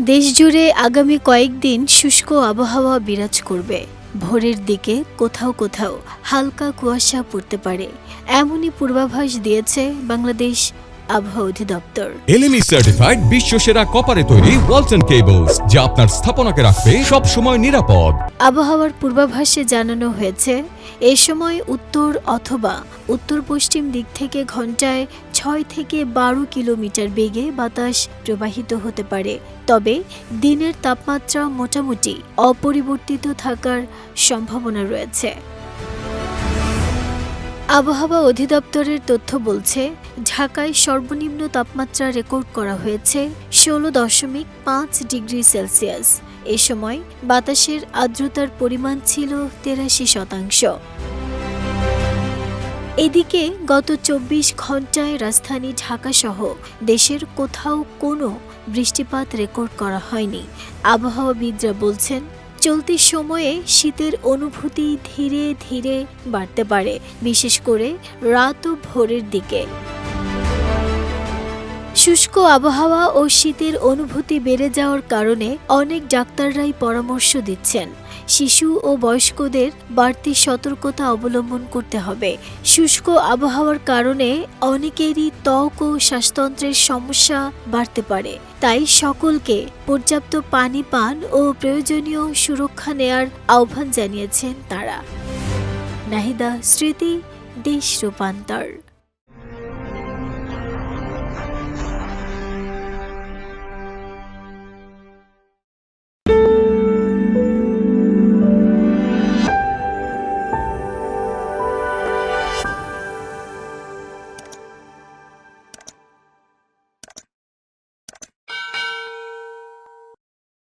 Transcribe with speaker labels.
Speaker 1: দেশজুড়ে আগামী কয়েকদিন শুষ্ক আবহাওয়া বিরাজ করবে। ভোরের দিকে কোথাও কোথাও হালকা কুয়াশা পড়তে পারে, এমনই পূর্বাভাস দিয়েছে বাংলাদেশ আবহাওয়া অধিদপ্তর।
Speaker 2: এলএমই সার্টিফাইড বিশ্বসেরা কপারে তৈরি ওয়ালটন কেবলস, যা আপনার স্থাপনাকে রাখবে সব সময় নিরাপদ।
Speaker 1: আবহাওয়ার পূর্বাভাসে জানানো হয়েছে, এ সময় উত্তর অথবা উত্তর পশ্চিম দিক থেকে ঘন্টায় 6 থেকে 12 কিলোমিটার বেগে বাতাস প্রবাহিত হতে পারে। তবে দিনের তাপমাত্রা মোটামুটি অপরিবর্তিত থাকার সম্ভাবনা রয়েছে। আবহাওয়া অধিদপ্তরের তথ্য বলছে, ঢাকায় সর্বনিম্ন তাপমাত্রা রেকর্ড করা হয়েছে 16.5 ডিগ্রি সেলসিয়াস। এ সময় বাতাসের আর্দ্রতার পরিমাণ ছিল 83%। এদিকে গত 24 ঘন্টায় রাজধানী ঢাকাসহ দেশের কোথাও কোনো বৃষ্টিপাত রেকর্ড করা হয়নি। আবহাওয়াবিদরা বলছেন, চলতি সময়ে শীতের অনুভূতি ধীরে ধীরে বাড়তে পারে, বিশেষ করে রাত ও ভোরের দিকে। শুষ্ক আবহাওয়া ও শীতের অনুভূতি বেড়ে যাওয়ার কারণে অনেক ডাক্তাররাই পরামর্শ দিচ্ছেন, শিশু ও বয়স্কদের বাড়তি সতর্কতা অবলম্বন করতে হবে। শুষ্ক আবহাওয়ার কারণে অনেকেরই ত্বক ও শ্বাসতন্ত্রের সমস্যা বাড়তে পারে, তাই সকলকে পর্যাপ্ত পানি পান ও প্রয়োজনীয় সুরক্ষা নেয়ার আহ্বান জানিয়েছেন তারা। নাহিদা স্মৃতি, দেশ রূপান্তর।